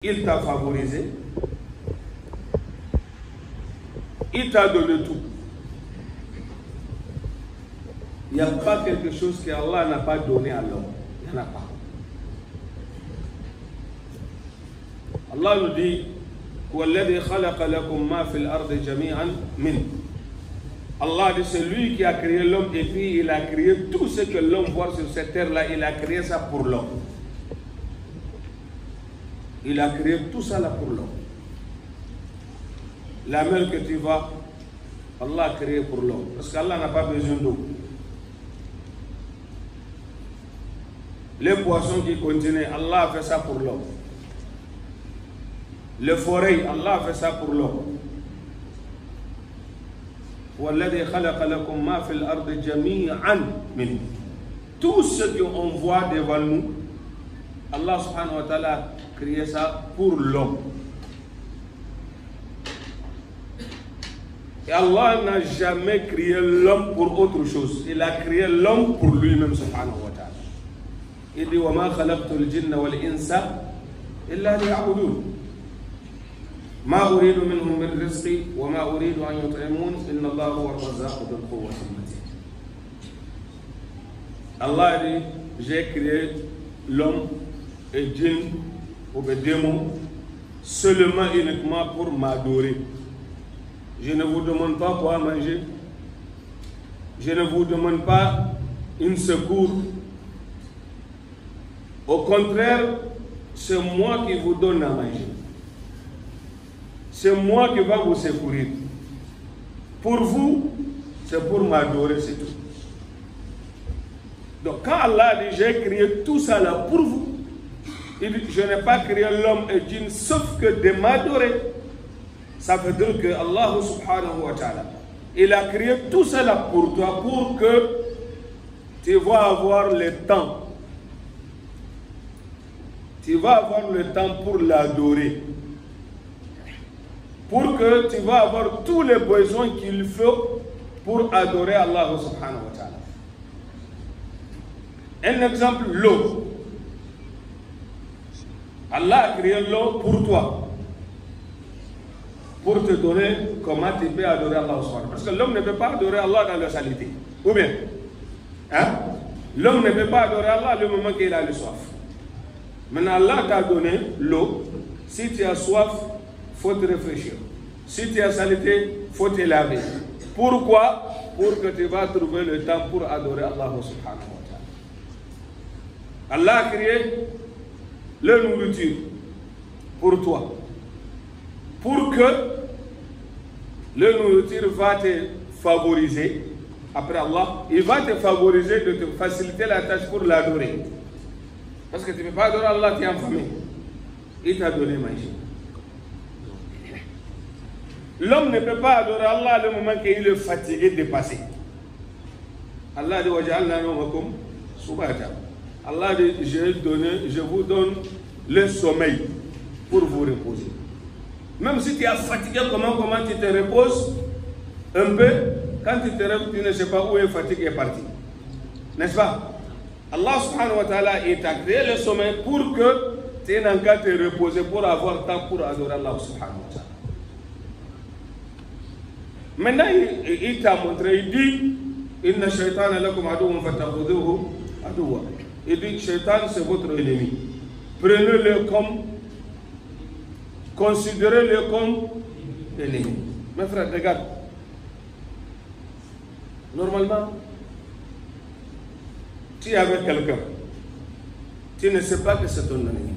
Il t'a favorisé, il t'a donné tout. Il n'y a pas quelque chose que Allah n'a pas donné à l'homme. Il n'y en a pas. Allah nous dit Allah dit c'est lui qui a créé l'homme et puis il a créé tout ce que l'homme voit sur cette terre-là, il a créé ça pour l'homme. Il a créé tout ça là pour l'homme. La mer que tu vois, Allah a créé pour l'homme. Parce qu'Allah n'a pas besoin d'eau. Les poissons qui continuent, Allah a fait ça pour l'homme. Les forêts, Allah a fait ça pour l'homme. Tout ce qu'on voit devant nous, Allah subhanahu wa ta'ala a créé ça pour l'homme. Et Allah n'a jamais créé l'homme pour autre chose. Il a créé l'homme pour lui-même subhanahu wa ta'ala. Il dit وَمَا خَلَقْتُ الْجِنَّ وَالْإِنسَ إِلَّا لِيَعْبُدُونَ مَا أُرِيدُ مِنْهُمْ مِنْ رِزْقٍ وَمَا أُرِيدُ أَنْ يُطْعِمُونَ إِنَّ اللَّهَ هُوَ الرَّزَّاقُ ذُو الْقُوَّةِ الْمَتِينُ. Allah dit, j'ai créé l'homme et djinn ou les démons seulement uniquement pour m'adorer. Je ne vous demande pas quoi manger. Je ne vous demande pas une secours. Au contraire, c'est moi qui vous donne à manger. C'est moi qui va vous secourir. Pour vous, c'est pour m'adorer, c'est tout. Donc quand Allah dit j'ai créé tout ça là pour vous, il dit je n'ai pas créé l'homme et djinn sauf que de m'adorer. Ça veut dire que Allah subhanahu wa ta'ala, il a créé tout ça là pour toi, pour que tu vas avoir le temps. Tu vas avoir le temps pour l'adorer. Pour que tu vas avoir tous les besoins qu'il faut pour adorer Allah subhanahu wa ta'ala. Un exemple, l'eau. Allah a créé l'eau pour toi. Pour te donner comment tu peux adorer Allah subhanahu wa ta'ala. Parce que l'homme ne peut pas adorer Allah dans la saleté. Ou bien, hein? L'homme ne peut pas adorer Allah le moment qu'il a le soif. Maintenant, Allah t'a donné l'eau. Si tu as soif, il faut te réfléchir. Si tu as saleté, il faut te laver. Pourquoi? Pour que tu vas trouver le temps pour adorer Allah subhanahu wa ta'ala. Allah a créé la nourriture pour toi. Pour que la nourriture va te favoriser. Après Allah, il va te favoriser de te faciliter la tâche pour l'adorer. Parce que tu ne peux pas adorer Allah, tu es en famille. Il t'a donné manger. L'homme ne peut pas adorer Allah le moment qu'il est fatigué, dépassé. Allah dit Allah dit je vous donne le sommeil pour vous reposer. Même si tu es fatigué, comment tu te reposes un peu, quand tu te lèves, tu ne sais pas où est fatigue est parti. N'est-ce pas? Allah subhanahu wa ta'ala t'a créé le sommeil pour que tu n'aies qu'à te reposer, pour avoir temps pour adorer Allah subhanahu wa ta'ala. Maintenant, il t'a montré, il dit Inna shaytana lakum aduwwun fattakhudhuhu aduwwa. Il dit Shaitan c'est votre ennemi. Prenez-le comme, considérez-le comme ennemi. Mes frères, regarde. Normalement, tu es avec quelqu'un, tu ne sais pas que c'est ton ennemi.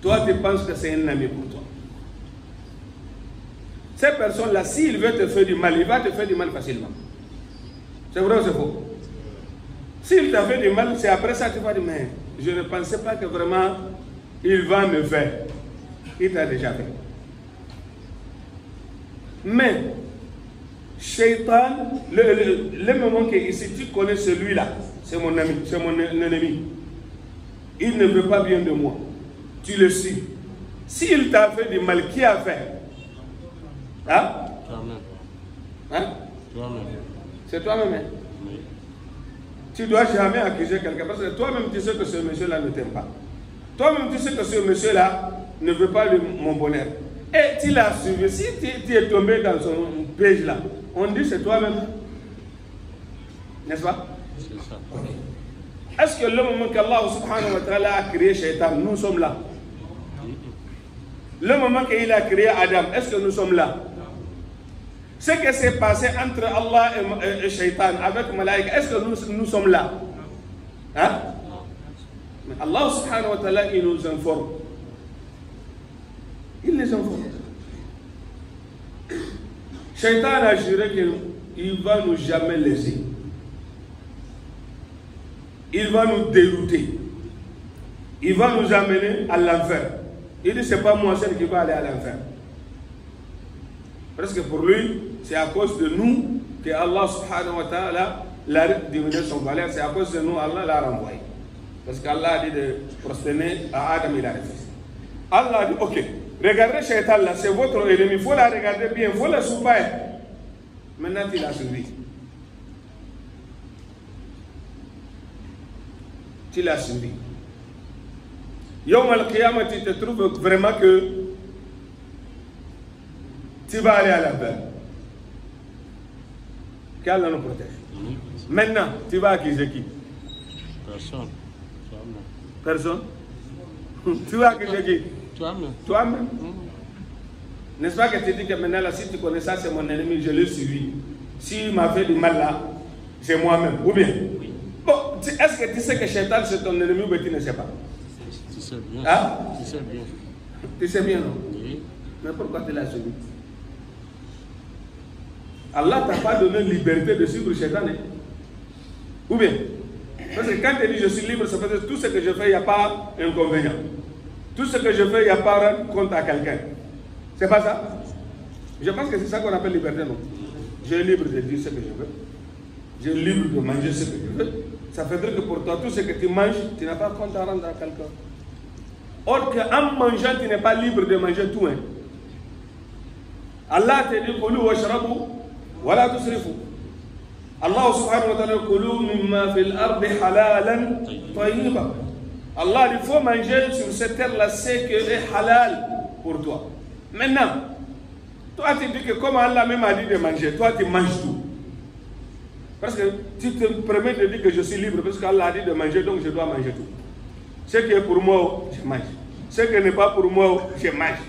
Toi, tu penses que c'est un ami pour toi. Cette personne-là, s'il veut te faire du mal, il va te faire du mal facilement. C'est vrai ou c'est faux? S'il t'a fait du mal, c'est après ça que tu vas dire, mais je ne pensais pas que vraiment il va me faire. Il t'a déjà fait. Mais, Shaitan, le moment que ici tu connais celui-là, c'est mon ami, c'est mon ennemi. Il ne veut pas bien de moi. Tu le sais. S'il t'a fait du mal, qui a fait? Hein? Toi-même. Hein? Toi-même. C'est toi-même. Hein? Tu ne dois jamais accuser quelqu'un parce que toi-même tu sais que ce monsieur-là ne t'aime pas. Toi-même, tu sais que ce monsieur-là ne veut pas mon bonheur. Et tu l'as suivi. Si tu es tombé dans son piège là, on dit c'est toi-même. N'est-ce pas? C'est ça. Okay. Est-ce que le moment qu'Allah subhanahu wa ta'ala a créé Shaitan, nous sommes là? Le moment qu'il a créé Adam, est-ce que nous sommes là? Ce qui s'est passé entre Allah et Shaitan avec Malaïka, est-ce que nous sommes là? Hein? Mais Allah subhanahu wa ta'ala, il nous informe. Il les informe. Shaitan a juré qu'il ne va nous jamais laisser. Il va nous dérouter. Il va nous amener à l'enfer. Il dit, c'est pas moi seul qui va aller à l'enfer. Parce que pour lui, c'est à cause de nous que Allah subhanahu wa ta'ala l'a diminué son valeur. C'est à cause de nous Allah l'a renvoyé. Parce qu'Allah a dit de prosterner à Adam, il a refusé. Allah a dit, ok, regardez Shaitan là, c'est votre ennemi. Il faut la regarder bien, il faut la souper. Maintenant, il a suivi. Tu l'as suivi. Yom al-Qiyamah, tu te trouves vraiment que tu vas aller à la paix. Qu'Allah nous protège. Maintenant, tu vas accuser qui? Personne. Personne? Tu vas accuser qui? Toi-même. Toi-même. N'est-ce pas que tu dis que maintenant, là, si tu connais ça, c'est mon ennemi, je l'ai suivi. S'il m'a fait du mal là, c'est moi-même. Ou bien? Oui. Bon, est-ce que tu sais que Shaitan c'est ton ennemi ou tu ne sais pas? Tu sais bien. Hein? Tu sais bien. Tu sais bien, non? Oui. Mais pourquoi tu l'as suivi? Allah t'a pas donné liberté de suivre Shaitan. Hein? Ou bien? Parce que quand tu dis je suis libre, ça veut dire que tout ce que je fais, il n'y a pas d'inconvénient. Tout ce que je fais, il n'y a pas rendre compte à quelqu'un. C'est pas ça? Je pense que c'est ça qu'on appelle liberté, non? J'ai libre de dire ce que je veux. J'ai libre de manger ce que je veux. Ça veut dire que pour toi, tout ce que tu manges, tu n'as pas compte à rendre à quelqu'un. Or qu'en mangeant, tu n'es pas libre de manger tout. Hein. Allah te dit, Kulu washrabu, wala tusrifu. Allah subhanahu wa ta'ala, Kulu mimma fil ardi halalan tayyiba. Allah dit, il faut manger sur cette terre-là, c'est que est halal pour toi. Maintenant, toi tu dis que comme Allah même a dit de manger, toi tu manges tout. Parce que tu te permets de dire que je suis libre parce qu'Allah a dit de manger, donc je dois manger tout. Ce qui est pour moi, je mange. Ce qui n'est pas pour moi, je mange.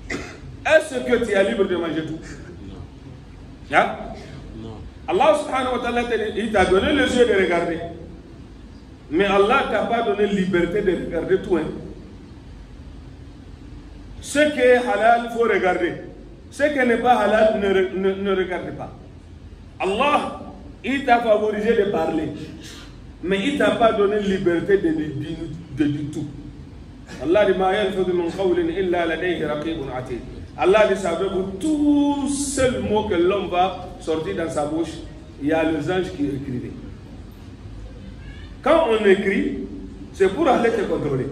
Est-ce que tu es libre de manger tout? Non. Hein? Non. Allah subhanahu wa ta'ala, il t'a donné les yeux de regarder. Mais Allah ne t'a pas donné liberté de regarder tout. Hein? Ce qui est halal, il faut regarder. Ce qui n'est pas halal, ne regardez pas. Allah, il t'a favorisé de parler. Mais il ne t'a pas donné liberté de dire tout. Allah dit, Ma yalfidu min qawlin illa ladayhi raqibun atid. Allah dit, savez-vous, tout seul mot que l'homme va sortir dans sa bouche, il y a les anges qui écrivent. Quand on écrit, c'est pour aller te contrôler.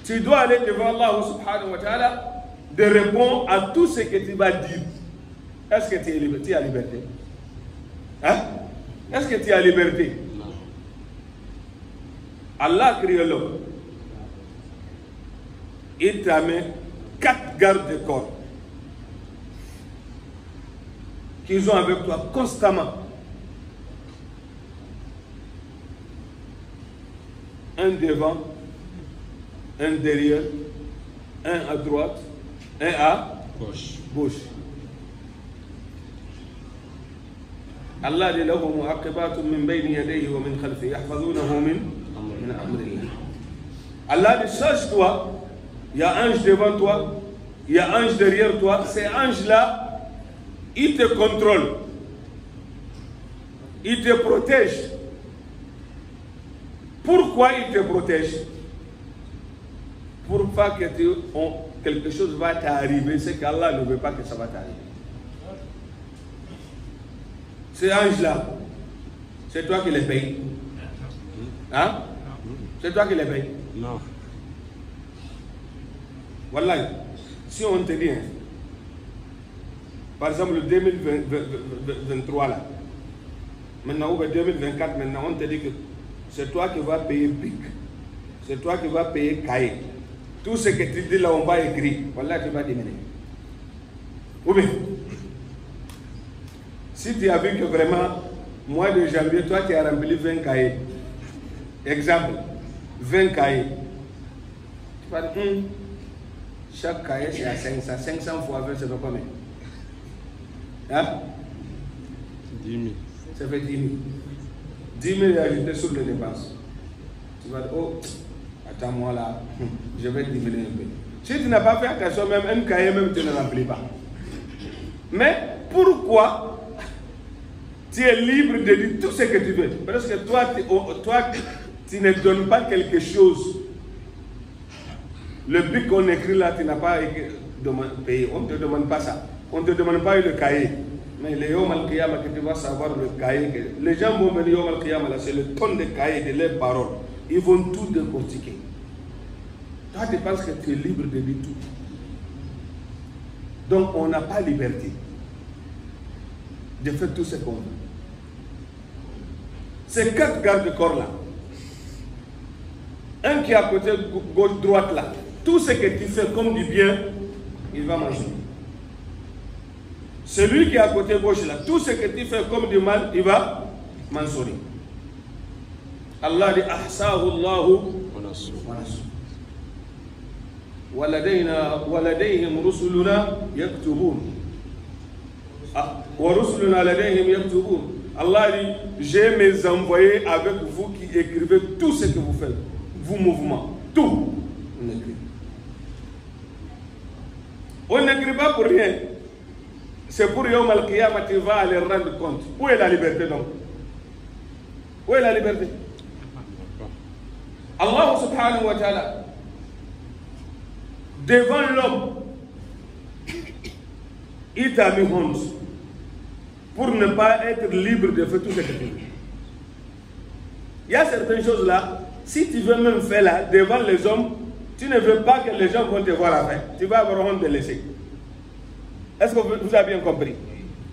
Tu dois aller devant Allah subhanahu wa ta'ala de répondre à tout ce que tu vas dire. Est-ce que tu as liberté? Hein? Est-ce que tu as liberté? Non. Allah a créé l'homme. Il t'a mis 4 gardes de corps qui sont avec toi constamment. Un devant, un derrière, un à droite, un à gauche. Allah dit lahu mu'aqibatun min bayni yadayhi wa min khalfihi yahfazunahu min amrillah. Allah dit sache-toi, il y a un ange devant toi, il y a un ange derrière toi. Ces anges-là, ils te contrôlent, ils te protègent. Pourquoi ils te protègent? Pour pas que quelque chose va t'arriver, c'est qu'Allah ne veut pas que ça va t'arriver. Ces anges-là, c'est toi qui les payes. Hein? C'est toi qui les payes. Non. Voilà. Si on te dit, hein, par exemple, le 2023 là, maintenant, ou 2024, maintenant, on te dit que c'est toi qui vas payer pic. C'est toi qui vas payer cahier. Tout ce que tu dis là, on va écrire. Voilà, tu vas diminuer. Ou bien, si tu as vu que vraiment, mois de janvier, toi tu as rempli 20 cahiers. Exemple, 20 cahiers. Tu vas dire, chaque cahier c'est à 500. 500 fois 20, ça fait combien? Hein? 10 000. Ça fait 10 000. 10 000 ajoutés sur les dépenses. Tu vas dire, oh, attends moi là, je vais diminuer un peu. Si tu n'as pas fait attention, même un cahier, même tu ne remplis pas. Mais pourquoi tu es libre de dire tout ce que tu veux? Parce que toi, tu ne donnes pas quelque chose. Le but qu'on écrit là, tu n'as pas payé. On ne te demande pas ça. On ne te demande pas le cahier. Mais les Yom al-Qiyamah, que tu vas savoir le cahier. Les gens vont venir Yom al-Qiyamah, c'est le ton de cahier, de leurs paroles. Ils vont tout décortiquer. Toi, tu penses que tu es libre de dire tout. Donc, on n'a pas liberté de faire tout ce qu'on veut. Ces 4 gardes-corps là, un qui est à côté gauche-droite là, tout ce que tu fais comme du bien, il va manger. Celui qui est à côté gauche là, tout ce que tu fais comme du mal, il va mentionner. Allah dit ahsahu Allahu wa nasu. وَلَدَيْهِمْ رُسُلُنَا يَكْتُبُونَ وَرُسُلُنَا لَدَيْهِمْ يَكْتُبُونَ. Allah dit, j'ai mes envoyés avec vous qui écrivez tout ce que vous faites, vos mouvements, tout. On écrit. On n'écrit pas pour rien. C'est pour Yom al-Qiyamah, tu vas aller rendre compte. Où est la liberté donc? Où est la liberté? Allah subhanahu wa ta'ala, devant l'homme, il t'a mis honte pour ne pas être libre de faire tout ce que tu veux. Il y a certaines choses là, si tu veux même faire là, devant les hommes, tu ne veux pas que les gens vont te voir après. Tu vas avoir honte de laisser. Est-ce que vous avez bien compris?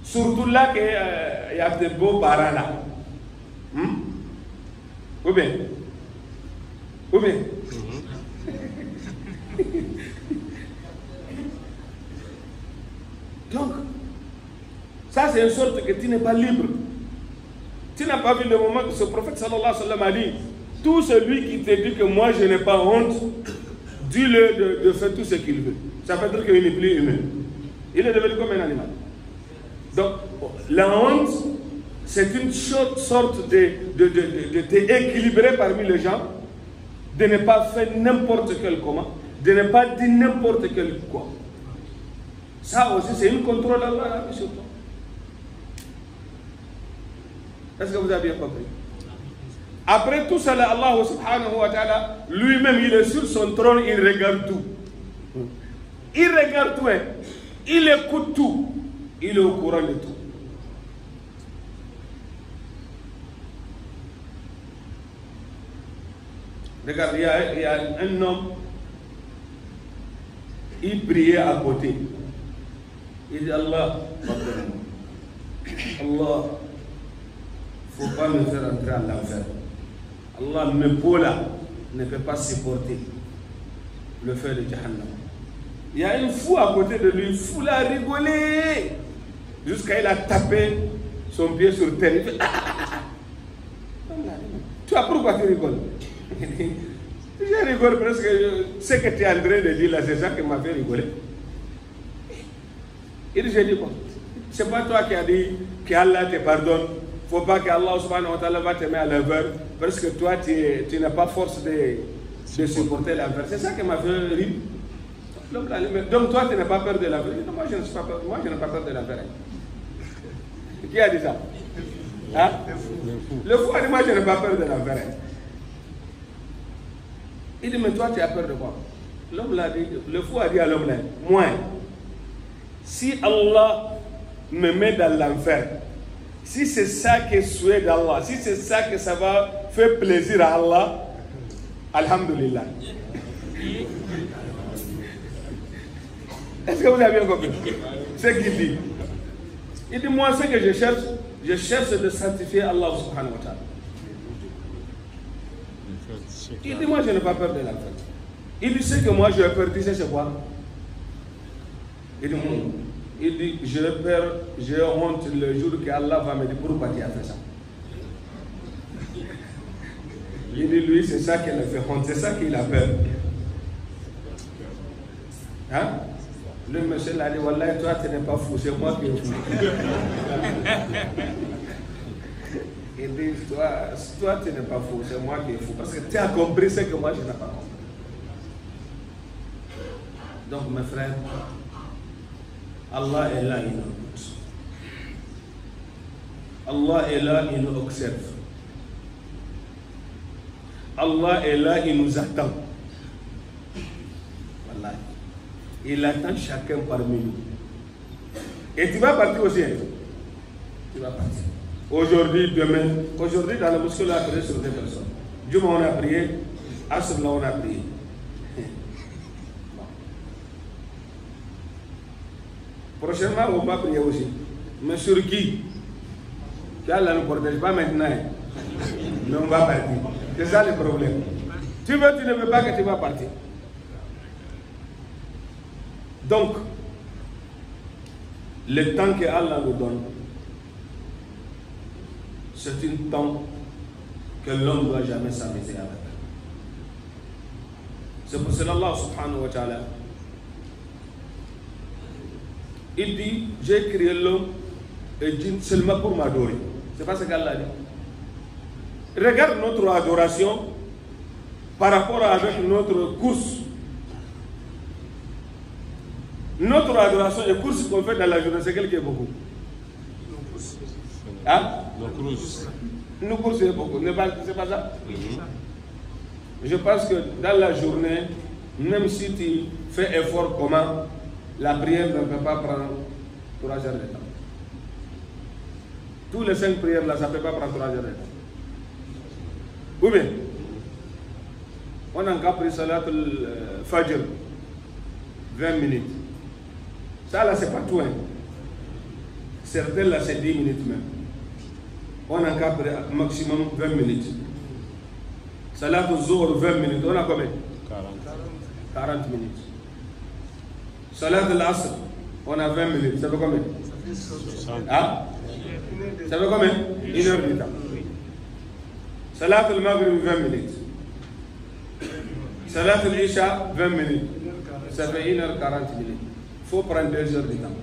Surtout là qu'il y a de beaux parents là. Ou bien? Ou bien? Donc, ça c'est une sorte que tu n'es pas libre. Tu n'as pas vu le moment que ce prophète sallallahu alayhi wa sallam a dit, tout celui qui te dit que moi je n'ai pas honte, dis-le de faire tout ce qu'il veut. Ça veut dire qu'il n'est plus humain. Il est devenu comme un animal. Donc, la honte, c'est une sorte de t'équilibrer parmi les gens, de ne pas faire n'importe quel comment, de ne pas dire n'importe quel quoi. Ça aussi, c'est une contrôle Allah sur toi. Est-ce que vous avez bien compris? Après tout cela, Allah subhanahu wa ta'ala, lui-même, il est sur son trône, il regarde tout. Il regarde tout, hein. Il écoute tout. Il est au courant de tout. Regarde, il y a un homme, il priait à côté. Il dit Allah, Allah, il ne faut pas me faire entrer à l'enfer. Allah, mes peaux là ne peut pas supporter le feu de Jahannam. Il y a une fou à côté de lui, fou là, rigolé. Jusqu'à il a tapé son pied sur terre. Il fait, tu vois pourquoi tu rigoles? Je rigole parce que ce que tu es en train de dire là, c'est ça qui m'a fait rigoler. Il dit, j'ai dit quoi? C'est pas toi qui as dit qu'Allah te pardonne. Il ne faut pas qu'Allah subhanahu wa ta'ala va te mettre à l'envers parce que toi tu n'as pas force de supporter l'envers. C'est ça qui m'a fait rire. Donc toi tu n'as pas peur de l'envers. Moi je n'ai pas peur de l'envers. Qui a dit ça? Hein? Le fou a dit, moi je n'ai pas peur de l'envers. Il dit, mais toi tu as peur de quoi? L'homme l'a dit, le fou a dit à l'homme là, moi, si Allah me met dans l'enfer, si c'est ça que souhaite d'Allah, si c'est ça que ça va faire plaisir à Allah, alhamdulillah. Est-ce que vous avez bien compris ce qu'il dit? Il dit, moi ce que je cherche de sanctifier Allah subhanahu wa ta'ala. Il dit, moi je n'ai pas peur de l'enfer. Il dit, ce que moi j'ai peur, tu sais c'est quoi? Il dit, j'ai peur, j'ai honte le jour que Allah va me dire, pourquoi tu as fait ça? Il dit, lui, c'est ça qu'elle a fait honte, c'est ça qu'il a peur. Hein? Le monsieur l'a dit, Wallah, toi tu n'es pas fou, c'est moi qui est fou. Il dit, toi tu n'es pas fou, c'est moi qui est fou. Parce que tu as compris ce que moi je n'ai pas compris. Donc mes frères, Allah est là, il nous écoute. Allah est là, il nous observe. Allah est là, il nous attend. Voilà. Il attend chacun parmi nous. Et tu vas partir aussi. Tu vas partir. Aujourd'hui, demain. Aujourd'hui, dans la mosquée, on a prié sur des personnes. Juma, on a prié. Asr, là, on a prié. Prochainement, on va prier aussi. Mais sur qui? Allah ne protège pas maintenant. Mais on va partir. C'est ça le problème. Tu veux, tu ne veux pas que tu vas partir. Donc, le temps que Allah nous donne, c'est un temps que l'homme ne doit jamais s'amuser avec. C'est pour cela Allah subhanahu wa ta'ala, il dit, j'ai créé l'homme et djinn seulement pour m'adorer. C'est pas ce qu'Allah dit. Regarde notre adoration par rapport avec notre course. Notre adoration et course qu'on fait dans la journée, c'est quelque chose beaucoup. Hein? Nous courses beaucoup. C'est pas ça? Je pense que dans la journée, même si tu fais effort comment, la prière ne peut pas prendre 3 heures de temps. Tous les 5 prières là, ça ne peut pas prendre 3 heures de temps. Ou bien, on a encore pris salat al-fajr, 20 minutes. Ça là, c'est pas tout. Hein. Certains là, c'est 10 minutes même. On a encore pris maximum 20 minutes. Salat al-zuhr, 20 minutes. On a combien? 40 minutes. Salat al-asr, on a 20 minutes. Ça fait combien? Ah? Ça fait combien? 1 heure du temps. Salat al-maghrib, 20 minutes. Salat al-isha, 20 minutes. Ça fait 1h40 minutes. Il faut prendre 2 heures du temps.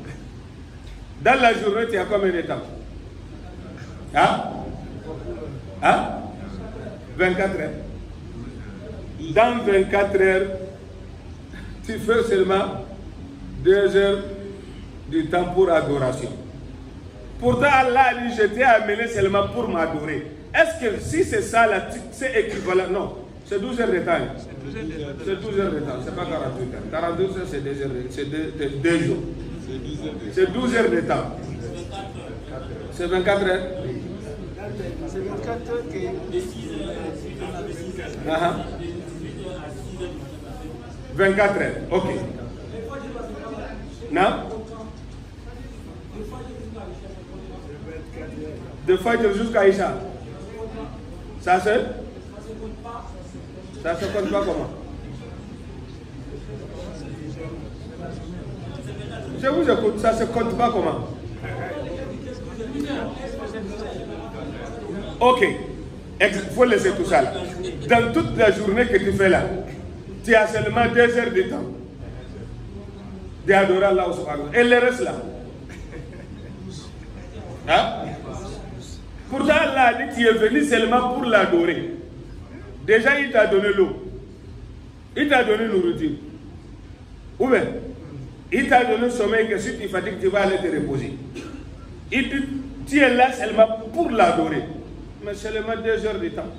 Dans la journée, tu as combien de temps? Hein? Hein? 24 heures. Dans 24 heures, tu fais seulement 2 heures du temps pour adoration. Pourtant, Allah a dit, je t'ai amené seulement pour m'adorer. Est-ce que si c'est ça, c'est équivalent? Non, c'est 12 heures de temps. C'est 12 heures de temps, c'est pas 48 heures. 48 heures, c'est 2 heures, c'est 2 jours. C'est 12 heures de temps. C'est 24 heures. C'est 24 heures que... Uh-huh. 24 heures, ok. Non? De Fajr jusqu'à Isha. Ça se compte pas comment? Je vous écoute, ça se compte pas comment? Ok, il faut laisser tout ça là. Dans toute la journée que tu fais là, tu as seulement 2 heures de temps d'adorer Allah subhanahu wa ta'ala. Et le reste là. Hein? Pourtant Allah a dit tu es venu seulement pour l'adorer. Déjà il t'a donné l'eau. Il t'a donné nourriture. Ou bien, il t'a donné le sommeil que si tu fatigues, tu vas aller te reposer. Il dit tu es là seulement pour l'adorer. Mais seulement 2 heures de temps.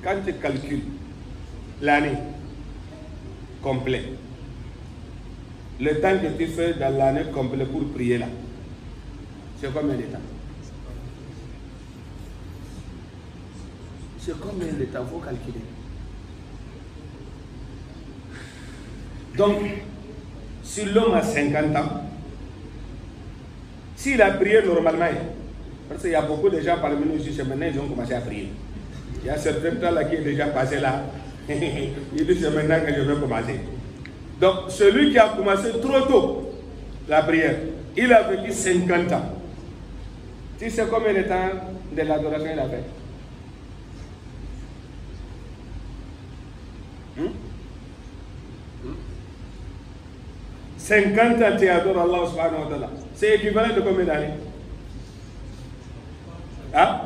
Quand tu calcules l'année complète, le temps que tu fais dans l'année complète pour prier là, c'est combien de temps? C'est combien de temps? Il faut calculer. Donc, si l'homme a 50 ans, s'il a prié normalement, Parce qu'il y a beaucoup de gens parmi nous ici, maintenant ils ont commencé à prier. Il y a certains temps là qui est déjà passé là. Il dit c'est maintenant que je vais commencer. Donc celui qui a commencé trop tôt la prière, il a vécu 50 ans. Tu sais combien de temps de l'adoration il a fait? 50 ans tu adores Allah subhanahu wa ta'ala. C'est équivalent de combien d'années? Hein?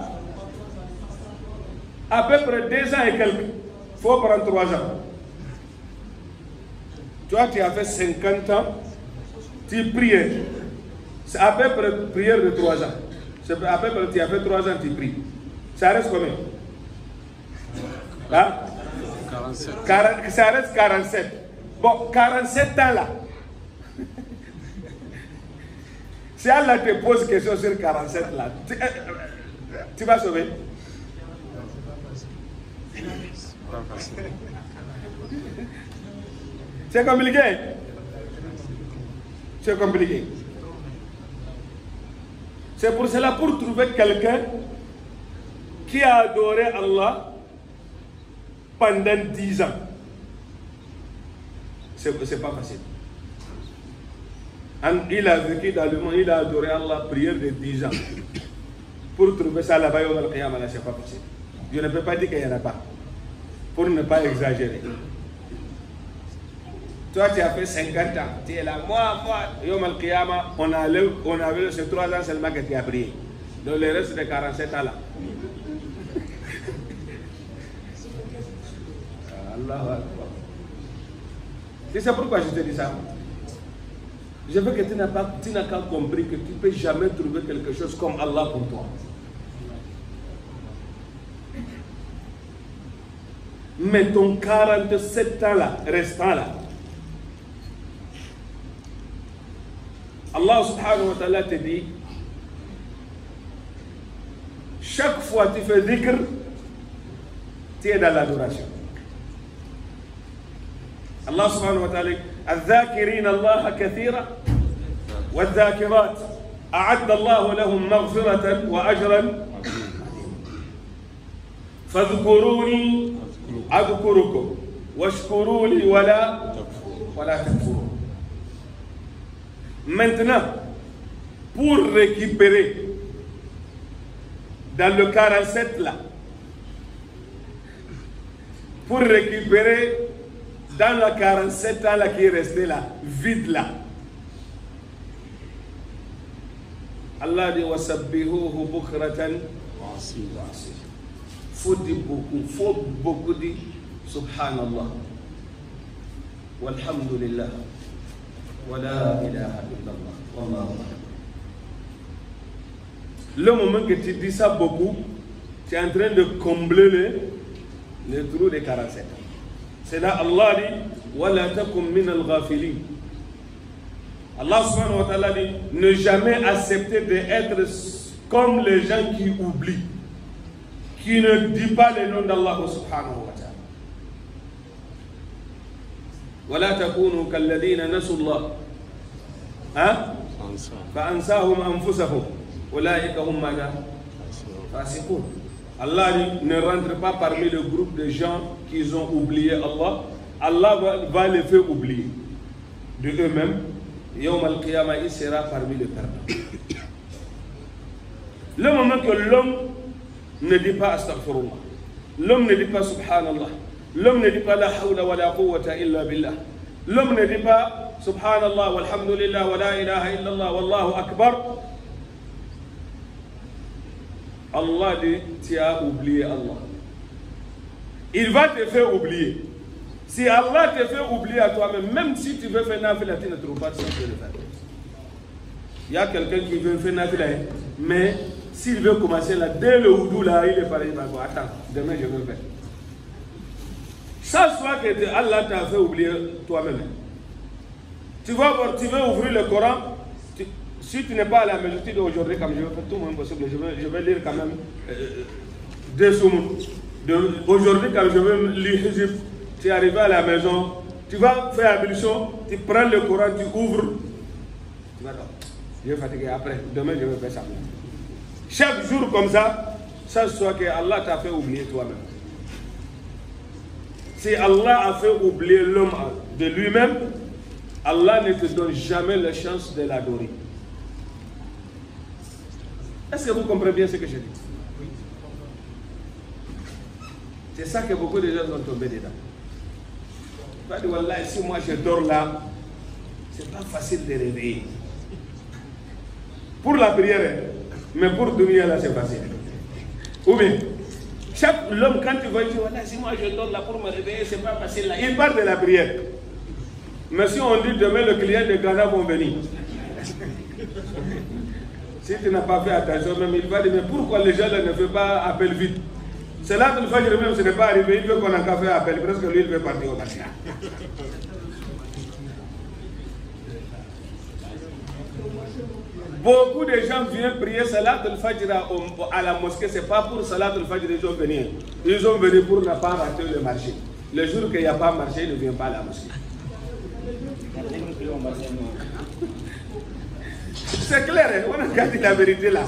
À peu près 2 ans et quelques. Il faut prendre 3 ans. Toi, tu as fait 50 ans, tu priais. C'est à peu près une prière de 3 ans. C'est à peu près, tu as fait 3 ans, tu pries. Ça reste combien? Hein? 47. Ça reste 47. Bon, 47 ans là. Si Allah te pose question sur 47 là, tu vas sauver? Pas facile. C'est compliqué. C'est compliqué. C'est pour cela, pour trouver quelqu'un qui a adoré Allah pendant 10 ans, c'est pas facile. Il a vécu dans le monde, il a adoré Allah, prière de 10 ans. Pour trouver ça là-bas, c'est pas facile. Je ne peux pas dire qu'il n'y en a pas. Pour ne pas exagérer. Toi, tu as fait 50 ans. Tu es là, moi, Yom al-Qiyama, on avait ces 3 ans seulement que tu as prié. Donc le reste de 47 ans là. Allahu Akbar. C'est ça pourquoi je te dis ça. Je veux que tu n'as pas compris que tu ne peux jamais trouver quelque chose comme Allah pour toi. Mais ton 47 ans là, restant là, Allah subhanahu wa ta'ala te dit, chaque fois que tu fais dhikr, tu es dans l'adoration. Allah subhanahu wa ta'ala, الذاكرين الله كثيرا والذاكرات أعد الله لهم مغفرة وأجرا فاذكروني أذكركم واشكروا لي ولا تكفرون. Maintenant, pour récupérer dans le 47 là, pour récupérer dans le 47 ans là qui est resté là, vide là, Allah dit wasabbihuhu bukratan wa asila. Faut beaucoup dire subhanallah walhamdulillah wa la ilaha illallah wallahu akbar. Le moment que tu dis ça beaucoup, tu es en train de combler le trou des 47 ans. C'est là Allah dit wala takum min al-ghafilin. Allah subhanahu wa ta'ala dit ne jamais accepter d'être comme les gens qui oublient, qui ne disent pas le nom d'Allah subhanahu wa ta'ala. ولا تكونوا كالذين نسوا الله فأنساهم أنفسهم أولئك هم فاسقون. Allah dit, ne rentre pas parmi le groupe de gens qui ont oublié Allah. Allah va les faire oublier de eux-mêmes. Yawm al-Qiyamah, il sera parmi les perdants. Le moment que l'homme ne dit pas astaghfirullah, l'homme ne dit pas subhanallah, l'homme ne dit pas la hawla wa la quwwata illa billah, l'homme ne dit pas subhanallah walhamdulillah wa la ilaha illallah wallahu akbar, Allah dit tu as oublié Allah. Il va te faire oublier. Si Allah te fait oublier à toi-même, même si tu veux faire nafila, tu ne trouves pas de sens de le faire. Il y a quelqu'un qui veut faire nafila, mais s'il veut commencer là, dès le houdou là, il est pareil, il va dire attends, demain je vais faire. Chaque fois que Allah t'a fait oublier toi-même, tu vas voir, tu veux ouvrir le Coran, si tu n'es pas à la maison, tu dis aujourd'hui, comme je vais faire tout le monde possible, je vais lire quand même 2 soumounes. Aujourd'hui, quand je vais lire Hizb, tu es arrivé à la maison, tu vas faire ablution, tu prends le Coran, tu ouvres, tu vas dire, je vais fatiguer après, demain je vais faire ça. Chaque jour comme ça, sache-toi que Allah t'a fait oublier toi-même. Si Allah a fait oublier l'homme de lui-même, Allah ne te donne jamais la chance de l'adorer. Est-ce que vous comprenez bien ce que je dis? C'est ça que beaucoup de gens sont tombés dedans. Pas de Wallah, si moi je dors là, c'est pas facile de réveiller. Pour la prière, mais pour dunya là, c'est facile. Ou bien, chaque l'homme, quand tu vas dire, voilà, si moi je dors là pour me réveiller, c'est pas facile là. Il parle de la prière. Mais si on dit demain, le client de Ghana vont venir. Si tu n'as pas fait attention, même il va dire, mais pourquoi les gens là ne font pas appel vite? C'est là que le Fajr même, ce n'est pas arrivé, il veut qu'on a qu'à faire appel, presque lui, il veut partir au marché. Beaucoup de gens viennent prier Salat al-Fajr à la mosquée, ce n'est pas pour Salat al-Fajr qu'ils ont venu. Ils ont venu pour ne pas rater le marché. Le jour qu'il n'y a pas marché, ils ne viennent pas à la mosquée. C'est clair, on a gardé la vérité là.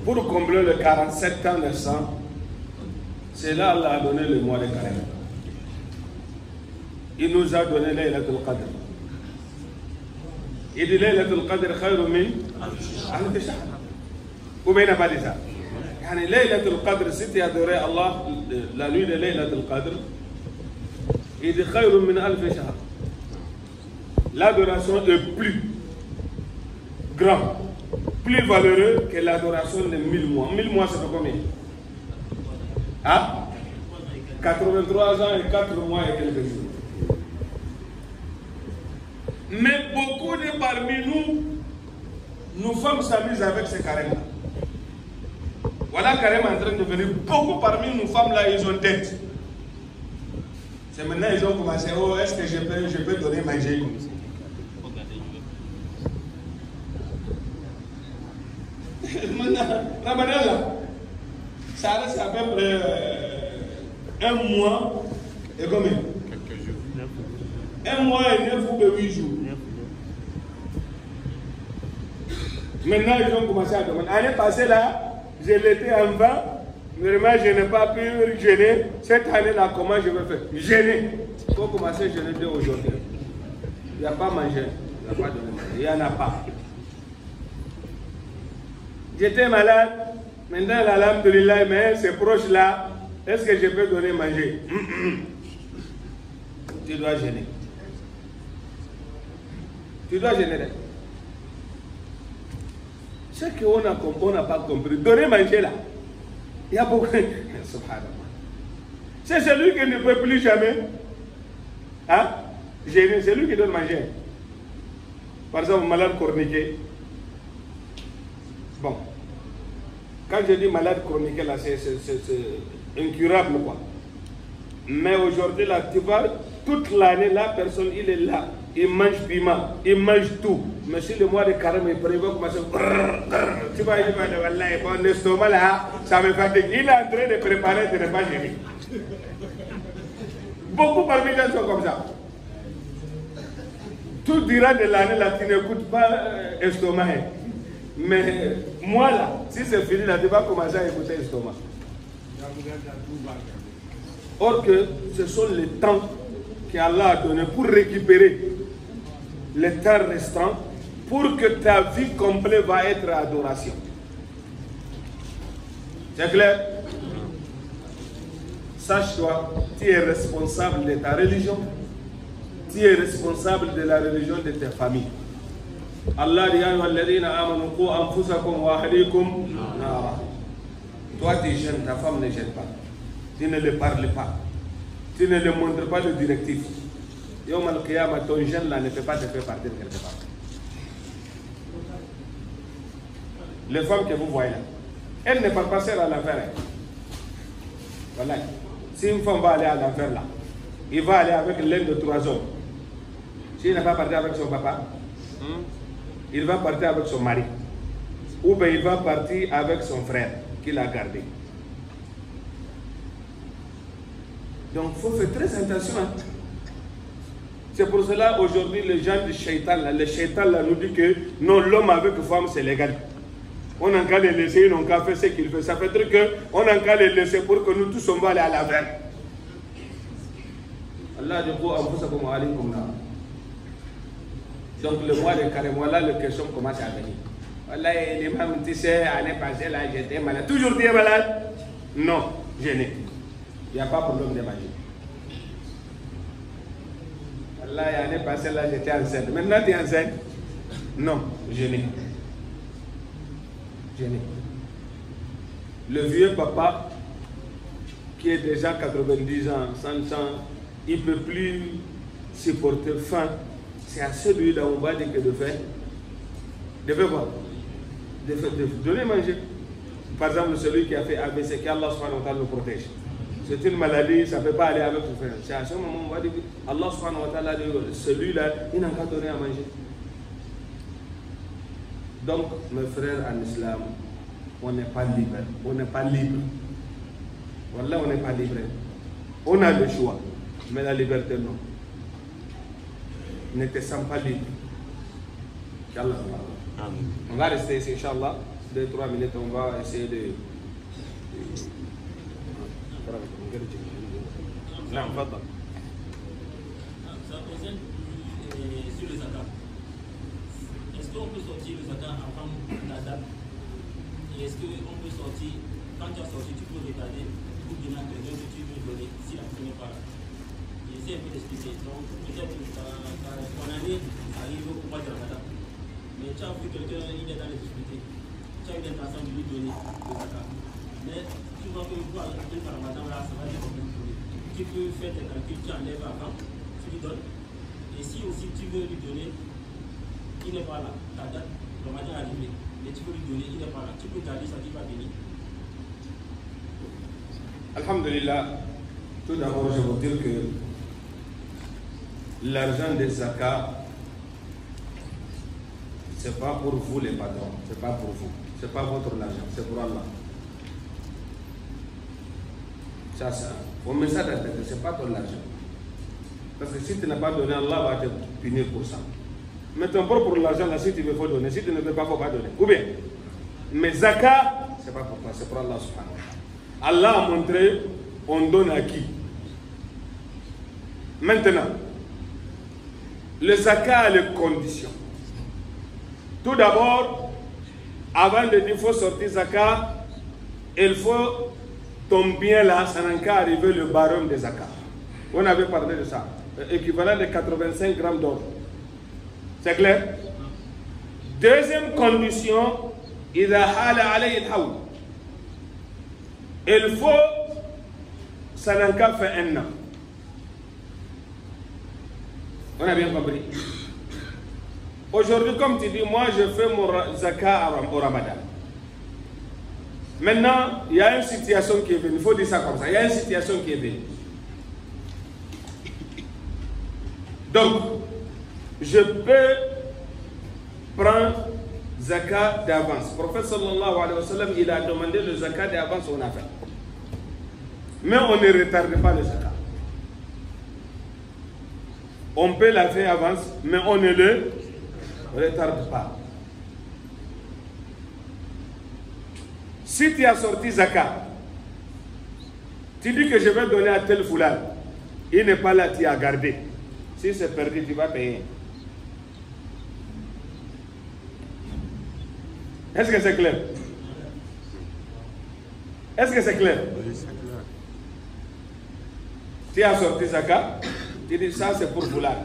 Pour combler le 47 ans de sang, c'est là Allah a donné le mois de carême. Il nous a donné Laylatul Qadr. Il dit Laylatul Qadr khayru min alf shahr. Ou bien il n'a pas dit ça. Laylatul Qadr, si tu adorais Allah la nuit de Laylatul Qadr, il dit khayru min alf shahr. L'adoration est plus grande, plus valeureux que l'adoration de 1000 mois. 1000 mois, ça fait combien? Ah, 83 ans et 4 mois et quelques jours. Mais beaucoup de parmi nous, nos femmes s'amusent avec ces carèmes-là. Voilà carême en train de venir. Beaucoup parmi nos femmes là, ils ont tête. C'est maintenant ils ont commencé, oh, est-ce que je peux donner manger comme ça? Ramadan là, ça reste à peu près un mois et combien? Quelques jours. Un mois et 9 ou 8 jours. Maintenant ils ont commencé à demander. L'année passée là, je l'étais en bas, vraiment je n'ai pas pu jeûner. Cette année là, comment je vais faire? Jeûner. Il faut commencer à jeûner dès aujourd'hui. Il n'y a pas manger, il n'y a pas de manger, il n'y en a pas. J'étais malade, maintenant alhamdoulilah, mais c'est proche là, est-ce que je peux donner manger? Tu dois gêner. Tu dois gêner. C'est qu'on n'a pas compris. Donner manger là. Il y a beaucoup. Subhanallah. C'est celui qui ne peut plus jamais. Hein? Gêné, c'est lui qui donne manger. Par exemple, malade chronique. Bon. Quand je dis malade chronique, là, c'est incurable, quoi. Mais aujourd'hui, là, tu vois, toute l'année, la personne, il est là. Il mange piment, il mange tout. Mais si le mois de carême est prévu, commencer tu vois, il va dire, bon, l'estomac là, ça me fatigue. Il est en train de préparer des repas géniques. Beaucoup parmi les gens sont comme ça. Tout durant de l'année, là, tu n'écoutes pas estomac. Mais moi, là, si c'est fini, là, tu vas commencer à écouter estomac. Or que ce sont les temps qu'Allah a donné pour récupérer les temps restants pour que ta vie complète va être adoration. C'est clair? Sache-toi, tu es responsable de ta religion, tu es responsable de la religion de ta famille. Allah dit toi tu gênes, ta femme ne gêne pas. Tu ne le parles pas. Tu ne le montres pas de directif. Yom al-Qiyamah, ton jeune là ne peut pas te faire partir quelque part. Les femmes que vous voyez là, elles ne partent pas seules à l'enfer. Voilà. Si une femme va aller à l'enfer là, il va aller avec l'un de 3 hommes. S'il n'est pas parti avec son papa, il va partir avec son mari. Ou bien il va partir avec son frère qu'il a gardé. Donc il faut faire très attention. Hein. C'est pour cela aujourd'hui les gens du shaitan, le shaitan là, nous dit que non, l'homme avec femme c'est légal. On n'a qu'à les laisser, ils n'ont qu'à faire ce qu'ils veulent. Ça fait dire qu'on n'a qu'à les laisser pour que nous tous on va aller à la veille. Allah dit donc le mois de carême, voilà les questions commencent à venir. Voilà, l'imam tu sais, l'année passée là j'étais malade. Toujours tu es malade? Non, je n'ai. Il n'y a pas de problème de manger. Voilà, l'année passée là j'étais enceinte. Maintenant tu es enceinte? Non, je n'ai. Je n'ai. Le vieux papa qui est déjà 90 ans, 100 ans, il ne peut plus supporter faim. C'est à celui-là on va dire que de faire quoi? De donner manger. Par exemple, celui qui a fait AVC, qu'Allah subhanahu wa ta'ala le protège. C'est une maladie, ça ne peut pas aller avec son frère. C'est à ce moment où on va dire que Allah subhanahu wa ta'ala, celui-là, il n'a qu'à donner à manger. Donc, mes frères en islam, on n'est pas libre. On n'est pas libre. Wallah, on n'est pas libre. On a le choix, mais la liberté non. Ne te sens pas libre. Inch'Allah. On va rester ici, Inch'Allah. 2-3 minutes, on va essayer de. Non, pardon. Ça concerne sur le zakat. Est-ce qu'on peut sortir le zakat avant la date? Et est-ce qu'on peut sortir, quand tu as sorti, tu peux regarder pour donner à quelqu'un que tu veux donner si la personne n'est pas là? J'essaie un peu d'expliquer. Donc, peut-être que ton année arrive au mois de Ramadan. Mais tu as vu quelqu'un, il est dans les difficultés. Tu as eu l'intention de lui donner le zakat. Mais tu vois que pour le Ramadan, là, ça va être un problème pour lui. Tu peux faire tes calculs, tu enlèves avant, tu lui donnes. Et si aussi tu veux lui donner, il n'est pas là, ta date, le Ramadan est arrivé. Mais tu peux lui donner, il n'est pas là. Tu peux garder ça qui va venir. Alhamdulillah, tout d'abord je veux dire que l'argent des zakats, ce n'est pas pour vous les patrons, ce n'est pas pour vous, ce n'est pas votre argent, c'est pour Allah. Ça, on met ça dans la tête, ce n'est pas ton argent. Parce que si tu n'as pas donné, Allah va te punir pour ça. Mais ton propre pour l'argent, là, si tu veux, il faut donner. Si tu ne veux pas, il ne faut pas donner. Ou bien, mais zakat, ce n'est pas pour toi, c'est pour Allah subhanahu wa ta'ala. Allah a montré, on donne à qui? Maintenant, le zakat a les conditions. Tout d'abord, avant de dire qu'il faut sortir zakat, il faut ton bien là, ça n'a qu'à arriver le barème des zakat. On avait parlé de ça. Équivalent de 85 grammes d'or. C'est clair? Deuxième condition, il faut, ça n'a qu'à faire 1 an. On a bien compris. Aujourd'hui, comme tu dis, moi je fais mon zakat au Ramadan. Maintenant, il y a une situation qui est venue. Il faut dire ça comme ça. Il y a une situation qui est venue. Donc, je peux prendre zakat d'avance. Le prophète sallallahu alayhi wa sallam, il a demandé le zakat d'avance, on a fait. Mais on ne retarde pas le zakat. On peut la faire avance, mais on ne le retarde pas. Si tu as sorti zakat, tu dis que je vais donner à tel foulard, il n'est pas là, tu as gardé. Si c'est perdu, tu vas payer. Est-ce que c'est clair? Est-ce que c'est clair? Oui, c'est clair. Tu as sorti zakat, tu dis ça c'est pour foulard.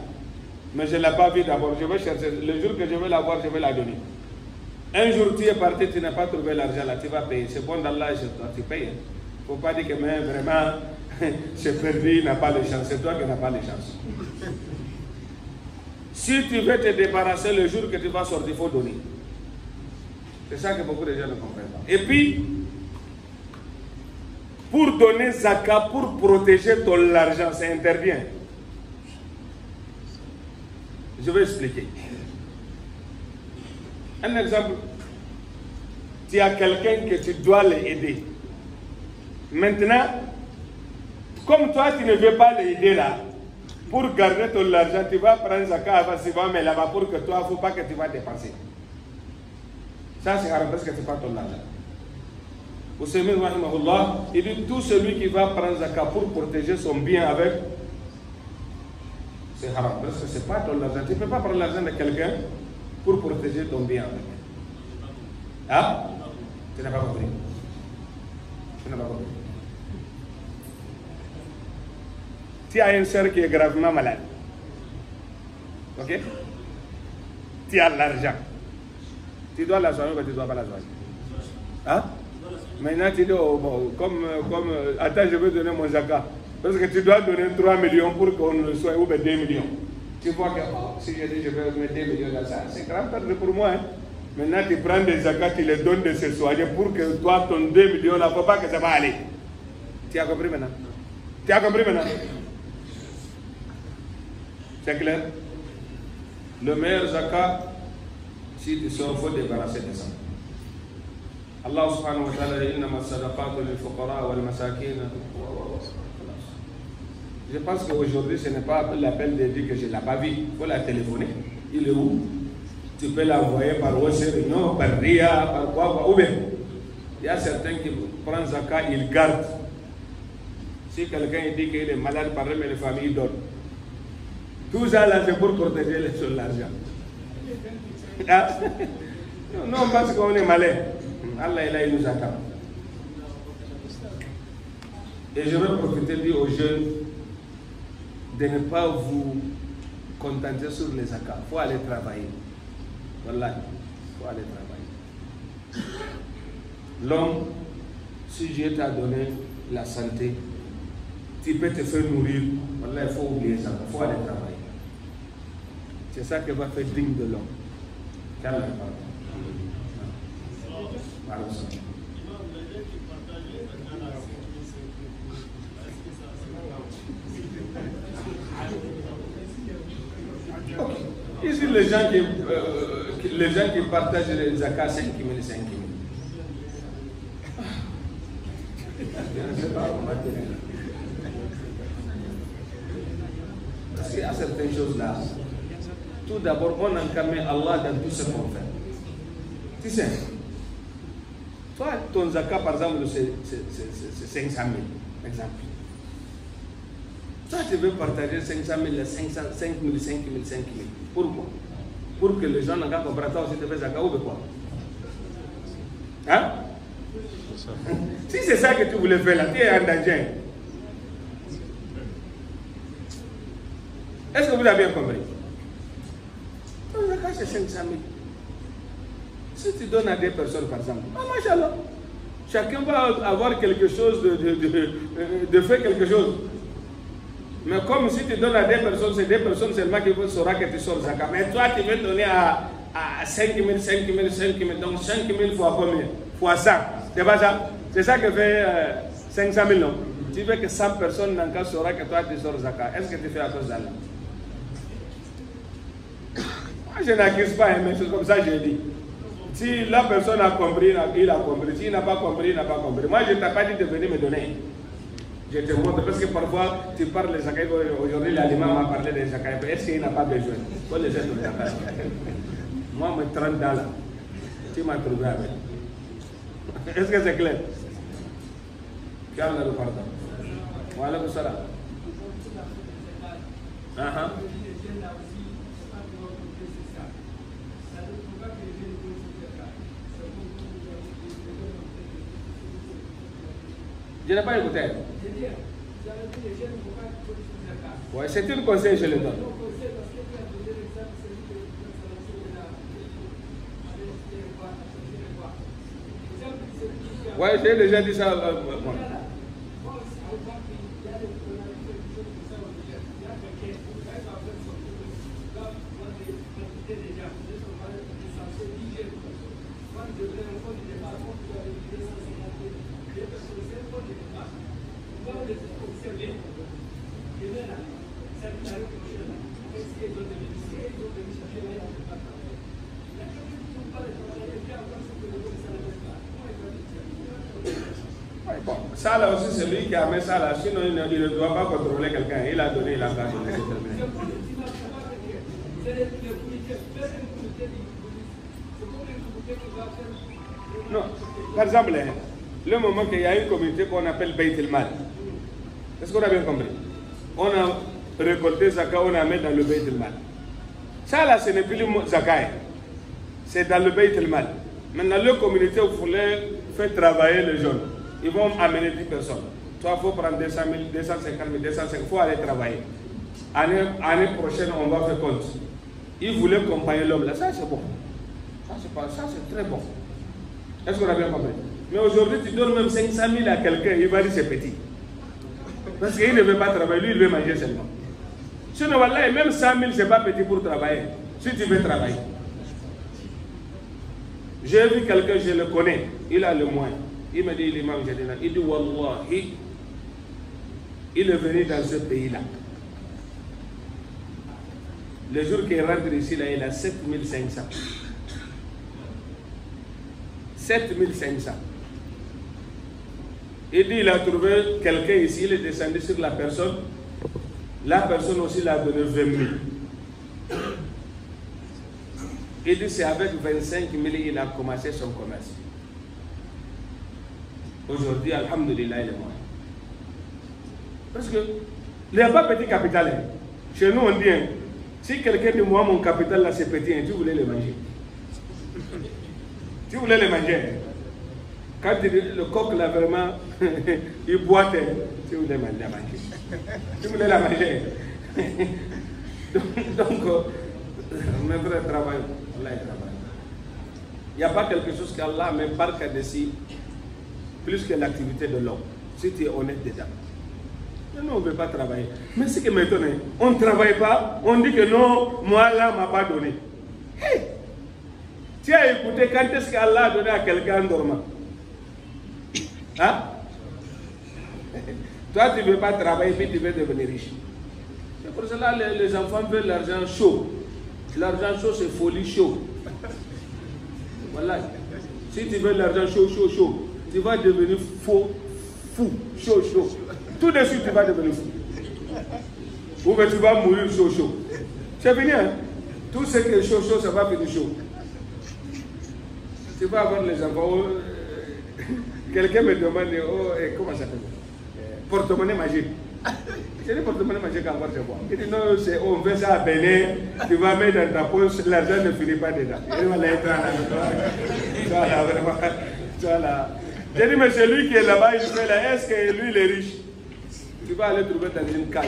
Mais je ne l'ai pas vu d'abord, je vais chercher. Le jour que je vais l'avoir, je vais la donner. Un jour tu es parti, tu n'as pas trouvé l'argent là, tu vas payer. C'est bon d'Allah, tu payes. Il ne faut pas dire que mais vraiment, c'est perdu, il n'a pas de chance. C'est toi qui n'as pas de chance. Si tu veux te débarrasser le jour que tu vas sortir, il faut donner. C'est ça que beaucoup de gens ne comprennent pas. Et puis, pour donner zakat, pour protéger ton argent, c'est interdit. Je vais expliquer. Un exemple, tu as quelqu'un que tu dois l'aider. Maintenant, comme toi tu ne veux pas l'aider là, pour garder ton argent, tu vas prendre zakat avant, tu vas mettre là-bas pour que toi, il ne faut pas que tu vas dépenser. Ça, c'est haram parce que c'est pas ton argent. Ousseymine Rahimahullah, il dit tout celui qui va prendre zakat pour protéger son bien avec, c'est haram parce que c'est pas ton argent. Tu ne peux pas prendre l'argent de quelqu'un pour protéger ton bien avec. Ah? Tu n'as pas compris. Tu n'as pas compris. Tu as une soeur qui est gravement malade. Ok? Tu as l'argent. Tu dois la soigner ou tu ne dois pas la soigner? Hein? Maintenant tu dis, oh, bon, comme attends, je vais donner mon zakat. Parce que tu dois donner 3 millions pour qu'on le soigne, ou bien 2 millions. Tu vois que oh, si je dis je vais mettre 2 millions dans ça, c'est grave perdre pour moi. Hein? Maintenant tu prends des zakats, tu les donnes de se soigner pour que toi, ton 2 millions, là, il ne faut pas que ça va aller. Tu as compris maintenant? Tu as compris maintenant? C'est clair? Le meilleur zakat, si tu sors, il faut débarrasser de ça. Allah subhanahu wa ta'ala dit innama sadaqatu lil fuqara wal masakin. Je pense qu'aujourd'hui, ce n'est pas l'appel de dire que je ne l'ai pas vu. Il faut la téléphoner. Il est où? Tu peux l'envoyer par WhatsApp, non, par RIA, par quoi, ou bien. Il y a certains qui prennent zakat, ils gardent. Si quelqu'un dit qu'il est malade, par exemple, les familles donnent. Tout ça là, c'est pour protéger l'argent. Ah. Non, parce qu'on est malin. Allah, il nous attend. Et je veux profiter de dire aux jeunes de ne pas vous contenter sur les zakats. Il faut aller travailler. Voilà, il faut aller travailler. L'homme, si Dieu t'a donné la santé, tu peux te faire nourrir. Voilà, il faut oublier ça. Il faut aller travailler. C'est ça qui va faire digne de l'homme. Qu'Allah parle. Ici, les gens qui partagent les zakats, 5 000, 5 000. Parce qu'il y a certaines choses là. Tout d'abord, on encadre Allah dans tout ce qu'on fait. Tu sais, toi, ton zakat, par exemple, c'est 500 000, exemple. Toi, tu veux partager 500 000, 500, 5 000, 5 000, 5 000. Pourquoi? Pour que les gens n'ont pas compris toi aussi, tu fais zakat ou de quoi? Hein? Si c'est ça que tu voulais faire là, tu es en danger. Est-ce que vous avez bien compris? Ton zakat, c'est 500 000. Si tu donnes à des personnes, par exemple, ah, machallah, chacun va avoir quelque chose de faire quelque chose. Mais comme si tu donnes à des personnes, c'est des personnes seulement qui sauront que tu sors zakat. Mais toi, tu veux donner à 5 000, 5 000, 5 000. Donc 5 000 fois combien? Fois 100. C'est pas ça? C'est ça que fait 500 000, non? Tu veux que 100 personnes dans le cas sauront que toi, tu sors zakat. Est-ce que tu fais à cause d'Allah? Moi, je n'accuse pas, mais c'est comme ça que je dis. Si la personne a compris, il a compris. S'il n'a pas compris, il n'a pas compris. Moi, je ne t'ai pas dit de venir me donner. Je te montre, parce que parfois, tu parles des zakat. Aujourd'hui, l'aliment m'a parlé des zakat. Est-ce qu'il n'a pas besoin? Faut les aider aux zakat. Moi, mes 30 là, tu m'as trouvé avec. Est-ce que c'est clair? Qu'Allah nous pardonne. Wa alaykum salam. Je n'ai pas écouté. Oui, c'est un conseil, je le donne. Oui, j'ai déjà dit ça. Bon, ça là aussi, c'est lui qui a mis ça là, sinon il ne doit pas contrôler quelqu'un. Il a donné, il a pas donné. Non, par exemple, le moment qu'il y a une communauté qu'on appelle Beit el-Mal, est-ce qu'on a bien compris? On a récolté Zakat, on a mis dans le Beit el-Mal. Ça là, ce n'est plus le Zakat, c'est dans le Beit el-Mal. Maintenant, la communauté voulait faire travailler les jeunes. Ils vont amener 10 personnes. Toi, il faut prendre 200 000, 250 000, 250 000. Il faut aller travailler. Année prochaine, on va faire compte. Ils voulaient accompagner l'homme là. Ça, c'est bon. Ça, c'est très bon. Est-ce qu'on a bien compris? Mais aujourd'hui, tu donnes même 500 000 à quelqu'un, il va dire c'est petit. Parce qu'il ne veut pas travailler, lui, il veut manger seulement. Sinon, voilà, même 100 000, ce n'est pas petit pour travailler. Si tu veux travailler. J'ai vu quelqu'un, je le connais, il a le moyen. Il me dit, l'imam Jadina, il dit, Wallahi, il est venu dans ce pays-là. Le jour qu'il rentre ici, là, il a 7500. 7500. Il dit, il a trouvé quelqu'un ici, il est descendu sur la personne. La personne aussi l'a donné 20 000. Il dit, c'est avec 25 000 qu'il a commencé son commerce. Aujourd'hui, alhamdoulilah, il est mort. Parce que, il n'y a pas petit capital. Hein. Chez nous, on dit, hein, si quelqu'un dit, moi, mon capital là, c'est petit, hein, tu voulais le manger. Tu voulais le manger. Quand le coq là, vraiment, il boitait, tu voulais la manger. Tu voulais la manger. Donc, mes frères travaillent. Allah travaille. Il n'y a pas quelque chose qu'Allah me barque dessus plus que l'activité de l'homme. Si tu es honnête dedans. Mais nous, on ne veut pas travailler. Mais ce qui m'étonne, on ne travaille pas, on dit que non, moi là, ne m'a pas donné. Hey! Tu as écouté quand est-ce qu'Allah a donné à quelqu'un en dormant? Hein? Toi, tu ne veux pas travailler, puis tu veux devenir riche. C'est pour cela que les enfants veulent l'argent chaud. L'argent chaud, c'est folie chaud. Voilà. Si tu veux l'argent chaud, chaud, chaud, tu vas devenir fou, chaud, chaud. Tout de suite, tu vas devenir fou. Ou que tu vas mourir chaud, chaud. C'est fini, hein? Tout ce qui est chaud, chaud, ça va finir chaud. Tu vas avoir les enfants. Quelqu'un me demande, oh, comment ça s'appelle? Porte-monnaie magique. C'est le porte-monnaie magique encore, je vois. Il dit non, on veut ça à Bénin, tu vas mettre dans ta poche, l'argent ne finit pas dedans. Il va l'être là, vraiment. J'ai dit, mais c'est lui qui est là-bas, il fait là, est-ce que lui il est riche? Tu vas aller trouver dans une cage.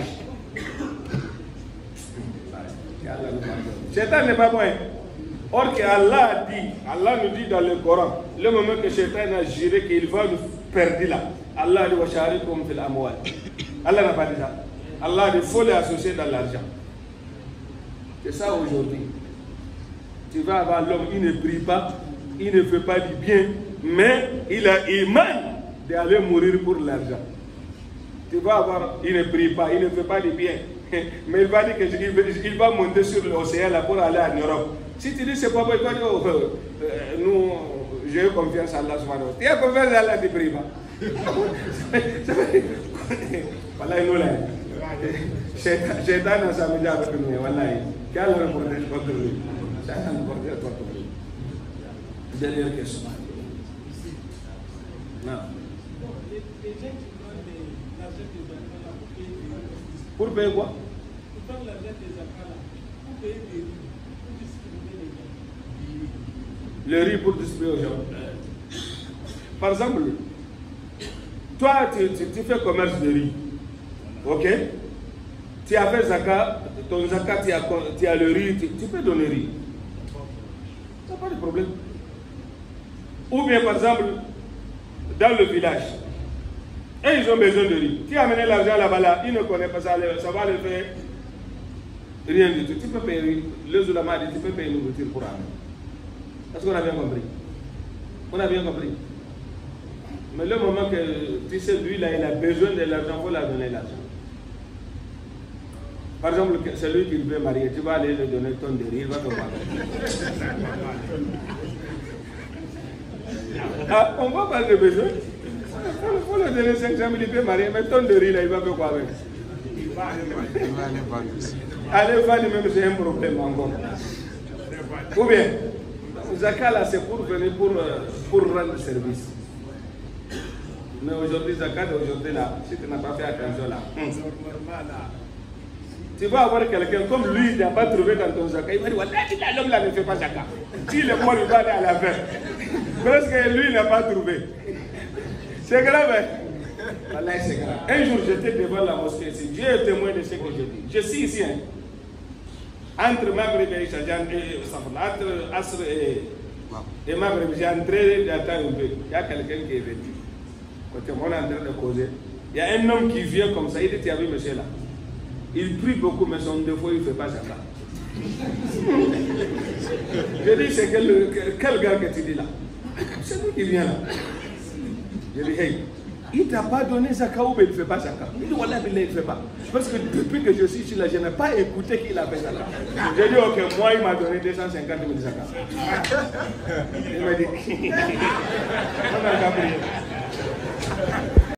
Shaitan n'est pas bon. Or que Allah dit, Allah nous dit dans le Coran, le moment que Shaitan a juré qu'il va nous perdre là, Allah dit wa sharikum fil amwal. Allah n'a pas dit ça. Allah il faut les associer dans l'argent. C'est ça aujourd'hui. Tu vas avoir l'homme, il ne prie pas, il ne fait pas du bien, mais il a iman d'aller mourir pour l'argent. Tu vas avoir, il ne prie pas, il ne fait pas du bien, mais il va dire qu'il va monter sur l'océan là pour aller en Europe. Si tu dis c'est pas bon, il va dire nous, j'ai confiance en Allah subhanahu wa ta'ala. Tu as confiance en Allah, tu ne pries pas. Voilà, nous là. Shaitan a s'amusé avec nous, voilà. Quel est le protège contre lui? Shaitan nous protège contre lui. Dernière question. Non. Les gens qui donnent l'argent des zakats pour payer des riz. Pour payer quoi? Ils donnent l'argent des zakats pour payer des riz, pour distribuer les gens. Le riz pour distribuer aux gens. Par exemple, toi, tu fais commerce de riz. Ok? Tu as fait zakat, ton zakat, tu as le riz, tu peux donner riz. Ça n'a pas de problème. Ou bien, par exemple, dans le village, et ils ont besoin de riz. Tu as amené l'argent là-bas, là, ils ne connaissent pas ça, ça va le faire rien du tout. Tu peux payer, les ulama dit, tu peux payer une nourriture pour amener. Est-ce qu'on a bien compris? On a bien compris. Mais le moment que tu sais, lui, là, il a besoin de l'argent, il faut lui donner l'argent. Par exemple, celui qui veut marier, tu vas aller lui donner ton de riz, il va te payer. Ah, on va parler de besoin. Il faut lui donner 500 000, il peut marier, mais ton de riz, là, il va faire quoi avec? Il va aller vendre aussi. Aller vendre, même c'est un problème encore. Ou bien, Zakat, là, c'est pour venir pour rendre service. Mais aujourd'hui, Zakat, aujourd'hui, là, si tu n'as pas fait attention, là, tu vas avoir quelqu'un comme lui, il n'a pas trouvé dans ton Zakat. Il va dire, l'homme là ne fait pas Zakat. S'il est mort, il va aller à la fin. Parce que lui, il n'a pas trouvé. C'est grave, hein? Voilà, c'est grave. Un jour, j'étais devant la mosquée ici. Dieu est témoin de ce que je dis. Je suis ici, hein. Entre Maghreb et Isha, entre Asr et Maghreb, j'ai entré d'attendre un peu. Il y a quelqu'un qui est venu. Quand on est en train de causer, il y a un homme qui vient comme ça. Il dit, tu as vu monsieur là? Il prie beaucoup, mais son défaut, il ne fait pas ça. Je dis, c'est quel gars que tu dis là? C'est lui qui vient là. Je dis, hey, il ne t'a pas donné Zakat ou il ne fait pas Zakat? Il dit, voilà, il ne fait pas. Parce que depuis que je suis ici là, je n'ai pas écouté qu'il a fait Zakat. J'ai dit, ok, moi, il m'a donné 250 000 Zakat. Il m'a dit, on a compris.